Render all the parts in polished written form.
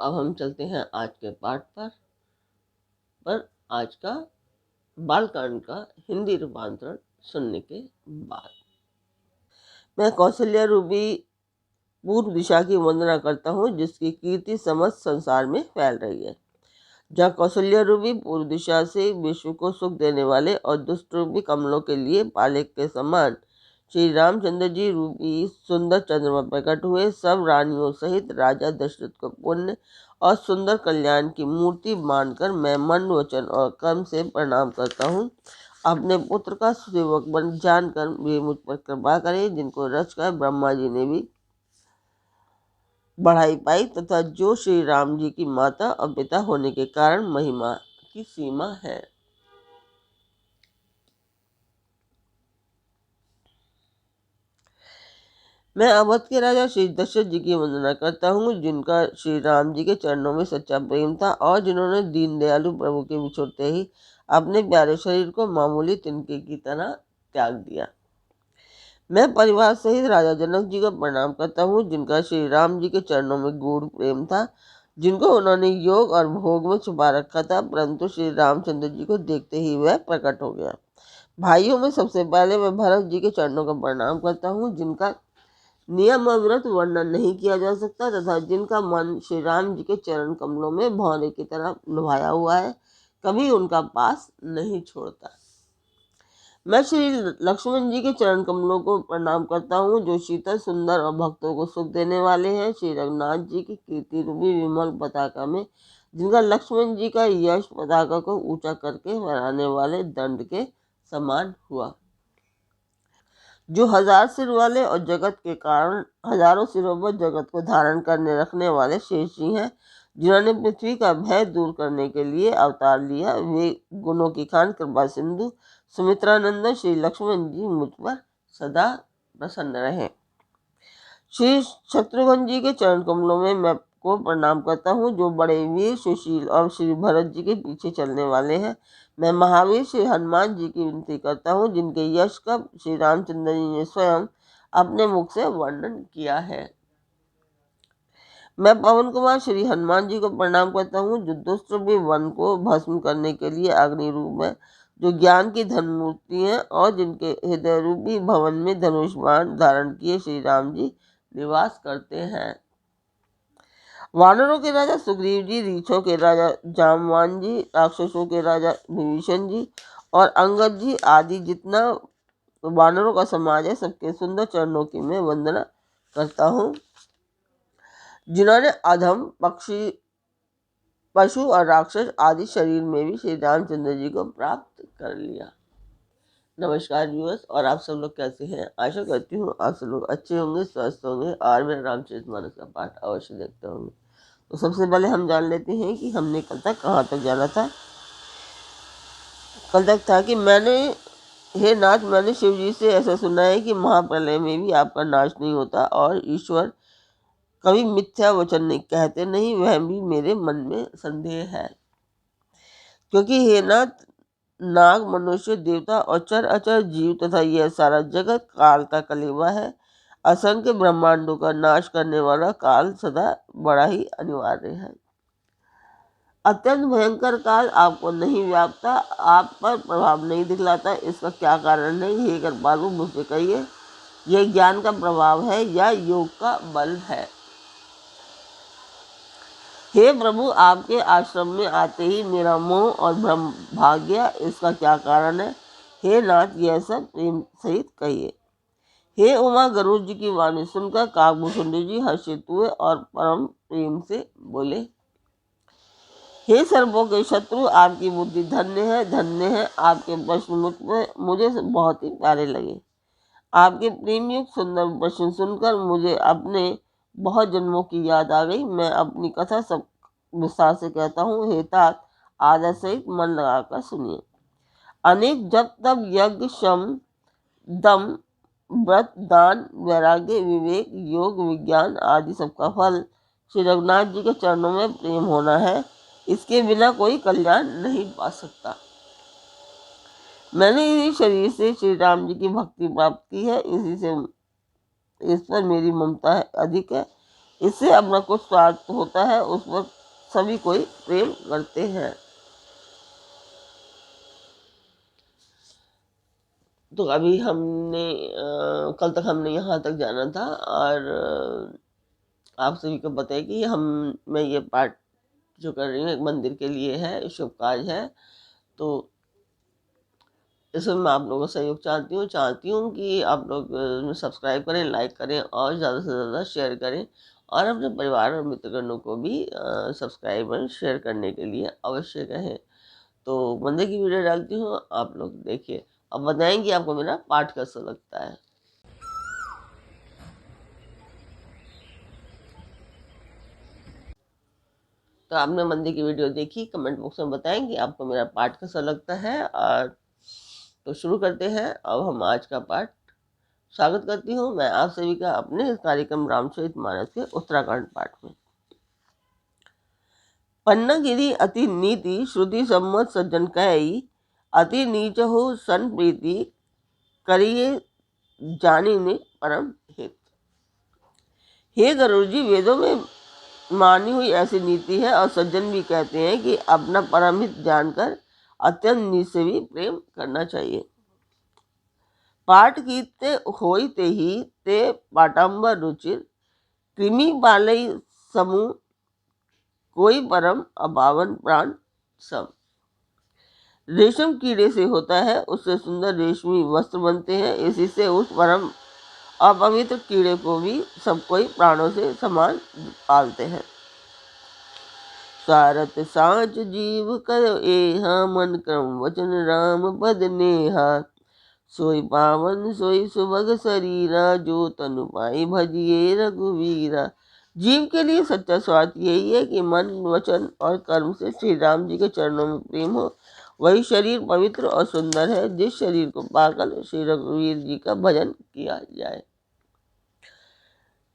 अब हम चलते हैं आज के पाठ पर आज का बालकांड का हिंदी रूपांतरण सुनने के बाद मैं कौशल्या रूपी पूर्व दिशा की वंदना करता हूँ, जिसकी कीर्ति समस्त संसार में फैल रही है। जहाँ कौशल्या रूपी पूर्व दिशा से विश्व को सुख देने वाले और दुष्ट रूपी कमलों के लिए पालक के समान श्री रामचंद्र जी रूपी सुंदर चंद्रमा प्रकट हुए, सब रानियों सहित राजा दशरथ को पुण्य और सुंदर कल्याण की मूर्ति मानकर मैं मन, वचन और कर्म से प्रणाम करता हूँ। अपने पुत्र का सेवक बन जानकर वे मुझ पर कृपा करें, जिनको रचकर ब्रह्मा जी ने भी बढ़ाई पाई तथा जो श्री राम जी की माता और पिता होने के कारण महिमा की सीमा है। मैं अवध के राजा श्री दशरथ जी की वंदना करता हूँ, जिनका श्री राम जी के चरणों में सच्चा प्रेम था और जिन्होंने दीन दयालु प्रभु के बिछुड़ते ही अपने प्यारे शरीर को मामूली तिनके की तरह त्याग दिया। मैं परिवार सहित राजा जनक जी को प्रणाम करता हूँ, जिनका श्री राम जी के चरणों में गूढ़ प्रेम था, जिनको उन्होंने योग और भोग में छुपा रखा था, परंतु श्री रामचंद्र जी को देखते ही वह प्रकट हो गया। भाइयों में सबसे पहले मैं भरत जी के चरणों का प्रणाम करता हूँ, जिनका नियम अविरत वर्णन नहीं किया जा सकता तथा जिनका मन श्री राम जी के चरण कमलों में भौरे की तरह लुभाया हुआ है, कभी उनका पास नहीं छोड़ता। मैं श्री लक्ष्मण जी के चरण कमलों को प्रणाम करता हूँ, जो शीतल सुंदर और भक्तों को सुख देने वाले हैं। श्री रघुनाथ जी की कीर्ति रूपी विमल पताका में, जिनका लक्ष्मण जी का यश पताका को ऊंचा करके फहराने वाले दंड के समान हुआ, जो 1000 सिर वाले और जगत के कारण हजारों सिरों पर जगत को धारण करने रखने वाले शेष जी हैं, जिन्होंने पृथ्वी का भय दूर करने के लिए अवतार लिया। वे गुणों की खान कृपा सिंधु सुमित्रानंद श्री लक्ष्मण जी मुझ पर सदा प्रसन्न रहे। श्री शत्रुघ्न जी के चरण कमलों में मैं को प्रणाम करता हूँ, जो बड़े वीर सुशील और श्री भरत जी के पीछे चलने वाले हैं। मैं महावीर श्री हनुमान जी की विनती करता हूँ, जिनके यश का श्री रामचंद्र जी ने स्वयं अपने मुख से वर्णन किया है। मैं पवन कुमार श्री हनुमान जी को प्रणाम करता हूँ, जो दुष्ट रूपी वन को भस्म करने के लिए अग्नि रूप है, जो ज्ञान की धन मूर्ति है और जिनके हृदय रूपी भवन में धनुष बाण धारण किए श्री राम जी निवास करते हैं। वानरों के राजा सुग्रीव जी, रीछों के राजा जामवान जी, राक्षसों के राजा विभीषण जी और अंगद जी आदि जितना वानरों का समाज है, सबके सुंदर चरणों की मैं वंदना करता हूँ, जिन्होंने अधम पक्षी पशु और राक्षस आदि शरीर में भी श्री रामचंद्र जी को प्राप्त कर लिया। नमस्कार व्यूअर्स, और आप सब लोग कैसे हैं? आशा करती हूँ आप सब लोग अच्छे होंगे, स्वस्थ होंगे और मेरा रामचरितमानस का पाठ अवश्य देखते होंगे। तो सबसे पहले हम जान लेते हैं कि हमने कल तक कहाँ तक जाना था। कल तक था कि हे नाथ, मैंने शिव जी से ऐसा सुना है कि महाप्रलय में भी आपका नाश नहीं होता और ईश्वर कभी मिथ्या वचन नहीं कहते नहीं, वह भी मेरे मन में संदेह है। क्योंकि हे नाथ, नाग, मनुष्य, देवता और चर अचर जीव तथा यह सारा जगत काल का कलेवा है। असंख्य ब्रह्मांडों का नाश करने वाला काल सदा बड़ा ही अनिवार्य है। अत्यंत भयंकर काल आपको नहीं व्यापता, आप पर प्रभाव नहीं दिखलाता, इसका क्या कारण है? हे कृपालु, मुझसे कहिए, यह ज्ञान का प्रभाव है या योग का बल है? हे प्रभु, आपके आश्रम में आते ही मेरा मोह और भ्रम भाग गया, इसका क्या कारण है? हे नाथ, यह सब प्रेम सहित कहिए। हे उमा, गरुड़ जी की वाणी सुनकर काकभूषुंड जी हर्षित हुए और परम प्रेम से बोले, हे सर्पों के शत्रु, आपकी बुद्धि धन्य है, धन्य है। आपके प्रश्न मुझे बहुत ही प्यारे लगे। आपके प्रेम युक्त सुंदर प्रश्न सुनकर मुझे अपने बहुत जन्मों की याद आ गई। मैं अपनी कथा सब विस्तार से कहता हूँ। हे तात, आदर सहित मन लगाकर सुनिए। अनेक जप तप यज्ञ शम दम व्रत दान वैराग्य विवेक योग विज्ञान आदि सबका फल श्री रघुनाथ जी के चरणों में प्रेम होना है। इसके बिना कोई कल्याण नहीं पा सकता। मैंने इसी शरीर से श्री राम जी की भक्ति प्राप्त की है, इसी से इस पर मेरी ममता अधिक है। इससे अपना कुछ स्वार्थ होता है, उस पर सभी कोई प्रेम करते हैं। तो अभी हमने कल तक हमने यहाँ तक जाना था, और आप सभी को बताया कि मैं ये पाठ जो कर रही हूँ एक मंदिर के लिए है, शुभ कार्य है। तो इसमें मैं आप लोगों का सहयोग चाहती हूँ कि आप लोग सब्सक्राइब करें, लाइक करें और ज़्यादा से ज़्यादा शेयर करें, और अपने परिवार और मित्रगणों को भी सब्सक्राइब और शेयर करने के लिए अवश्य कहें। तो मंदिर की वीडियो डालती हूँ, आप लोग देखिए। अब बताएं कि आपको मेरा पाठ कैसा लगता है। तो आपने मंदिर की वीडियो देखी, कमेंट बॉक्स में बताएं कि आपको मेरा पाठ कैसा लगता है। और तो शुरू करते हैं अब हम आज का पाठ। स्वागत करती हूँ मैं आप सभी का अपने इस कार्यक्रम रामचरितमानस के उत्तराखंड पाठ में। पन्नागिरी अति नीति श्रुति सम्मत सज्जन कही, अति नीच हो सन प्रीति करिए जानिने परम हित। हे गरुड़ जी, वेदों में मानी हुई ऐसी नीति है, और सज्जन भी कहते हैं कि अपना परम हित जानकर अत्यंत नीच से भी प्रेम करना चाहिए। पाठ कीते होइते ही ते पाटंबर रुचिर, कृमि बालई समूह कोई परम अभावन प्राण सम। रेशम कीड़े से होता है, उससे सुंदर रेशमी वस्त्र बनते हैं, इसी से उस परम अपवित्र कीड़े को भी सब कोई प्राणों से समान पालते हैं। सारथ साच जीव करो एहा, मन क्रम वचन राम पद नेहा। सोई पावन सोई सुभग शरीरा, जो तनु पाई भजिए रघुवीरा। जीव के लिए सच्चा स्वार्थ यही है कि मन वचन और कर्म से श्री राम जी के चरणों में प्रेम हो। वही शरीर पवित्र और सुंदर है, जिस शरीर को पाकर श्री रघुवीर जी का भजन किया जाए।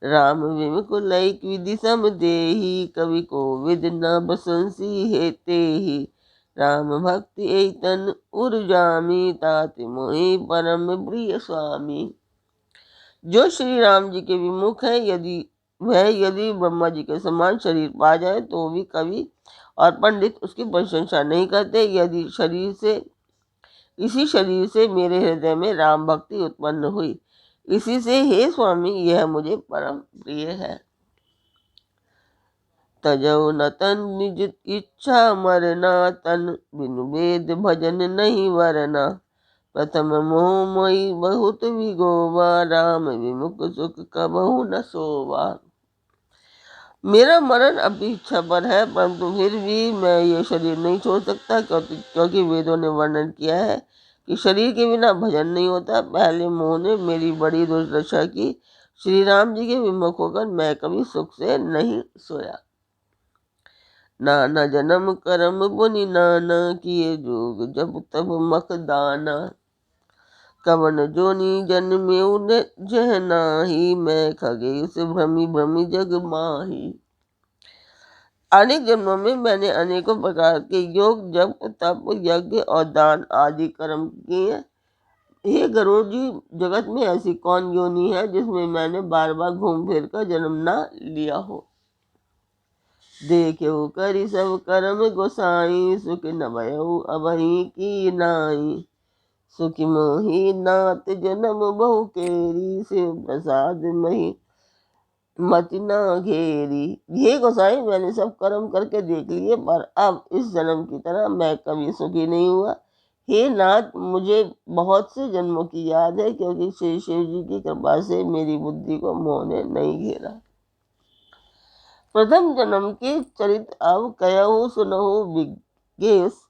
राम विमुकुलैक विधि सम देहि, कवि को विद न बसंसी हेते ही। राम भक्ति ऐतन उर्जामी, ताति मोहि परम प्रिय स्वामी। जो श्री राम जी के विमुख है, यदि ब्रह्मा जी के समान शरीर पा जाए तो भी कवि और पंडित उसकी प्रशंसा नहीं करते। यदि इसी शरीर से मेरे हृदय में राम भक्ति उत्पन्न हुई, इसी से हे स्वामी यह मुझे परम प्रिय है। तजौ न तन निज इच्छा मरना, तन बिनु वेद भजन नहीं वरना। प्रथम मोह मोहि बहुत विगोवा, राम विमुख सुख कबहु न सोवा। मेरा मरण अपनी इच्छा पर है, परंतु फिर भी मैं ये शरीर नहीं छोड़ सकता, क्योंकि वेदों ने वर्णन किया है कि शरीर के बिना भजन नहीं होता। पहले मोह ने मेरी बड़ी दुर्दशा की, श्री राम जी के विमुख होकर मैं कभी सुख से नहीं सोया। नाना जन्म कर्म पुनि नाना, किए जोग जब तब मख दाना। कवन जोनी जन्मे जह नाही, मैं खगेश भ्रमि भ्रमि जग माही। अनेक जन्मों में मैंने अनेकों प्रकार के योग जप तप यज्ञ और दान आदि कर्म किए। हे गरुड़ जी, जगत में ऐसी कौन योनि है जिसमें मैंने बार बार घूम फिर कर जन्म न लिया हो। देख्यो करि सब कर्म गोसाई, सुख न भयउ अबहि की नाई। सुखी मोहि नाथ जन्म बहु केरी, शिव प्रसाद मही मति न घेरी। ये गोसाई, मैंने सब कर्म करके देख लिए, पर अब इस जन्म की तरह मैं कभी सुखी नहीं हुआ। हे नाथ, मुझे बहुत से जन्मों की याद है, क्योंकि श्री शिव जी की कृपा से मेरी बुद्धि को मोह ने नहीं घेरा। प्रथम जन्म के चरित अब कयहु सुनहु विज्ञेश,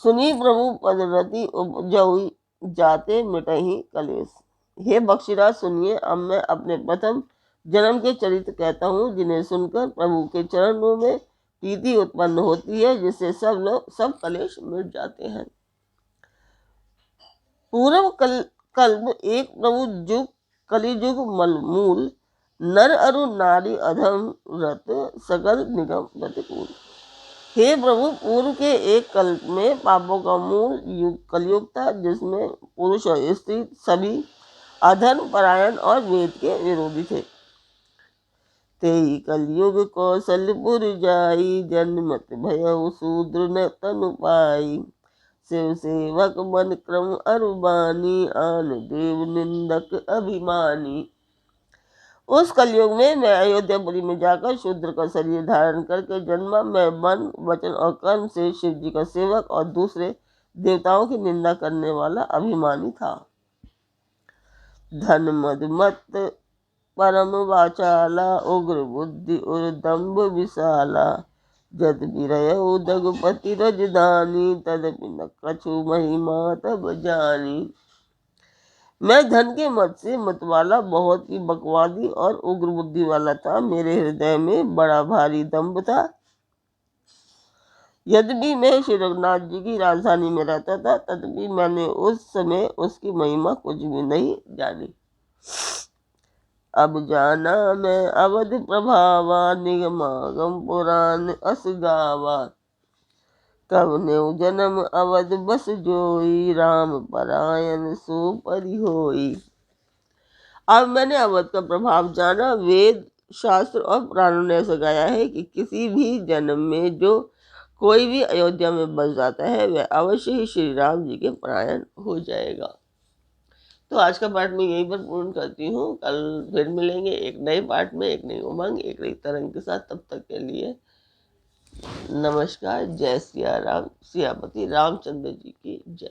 सुनी प्रभु पदरति उपजऊ जाते मिटहि कलेश। हे बख्शिराज, सुनिए, अब मैं अपने प्रथम जन्म के चरित्र कहता हूँ, जिन्हें सुनकर प्रभु के चरणों में प्रीति उत्पन्न होती है, जिससे सब कलेश मिट जाते हैं। पूर्व कल्प एक प्रभु जुग कलिजुग मूल, नर अरु नारी अधम व्रत सकल निगम प्रतिकूल। हे प्रभु, पूर्व के एक कल्प में पापों का मूल युग कलयुग था, जिसमें पुरुष और स्त्री सभी अधर्म परायण और वेद के विरोधी थे। तेई कलयुग कौशलपुर जाई, जन्मत भयउ शूद्र न तनु पाई। शिव सेवक मन क्रम अरुबानी, आन देव निंदक अभिमानी। उस कलयुग में मैं अयोध्यापुरी में जाकर शूद्र का शरीर धारण करके जन्मा। मैं मन, वचन और कर्म से शिव जी का सेवक और दूसरे देवताओं की निंदा करने वाला अभिमानी था। धन मद मत परम वाचाला, उग्र बुद्धि उर्दम्भ विशाला। जद बिरयउ दगपति रजधानी, तदपि न कछु महिमा तब जानी। मैं धन के मत से मतवाला, बहुत ही बकवादी और उग्र बुद्धि वाला था। मेरे हृदय में बड़ा भारी दंभ था। यद्यपि मैं श्री रघुनाथ जी की राजधानी में रहता था, तथापि मैंने उस समय उसकी महिमा कुछ भी नहीं जानी। अब जाना मैं अवध प्रभावा, निगमागम पुराण अस गावा। कब नेउ जन्म अवध बस जोई, राम परायण सो परि होई। अब मैंने अवध का प्रभाव जाना। वेद, शास्त्र और पुराणों ने ऐसा गाया है कि किसी भी जन्म में जो कोई भी अयोध्या में बस जाता है, वह अवश्य ही श्री राम जी के परायण हो जाएगा। तो आज का पाठ मैं यहीं पर पूर्ण करती हूँ। कल फिर मिलेंगे एक नए पाठ में, एक नई उमंग, एक नई तरंग के साथ। तब तक के लिए नमस्कार। जय सिया राम। सियापति रामचंद्र जी की जय।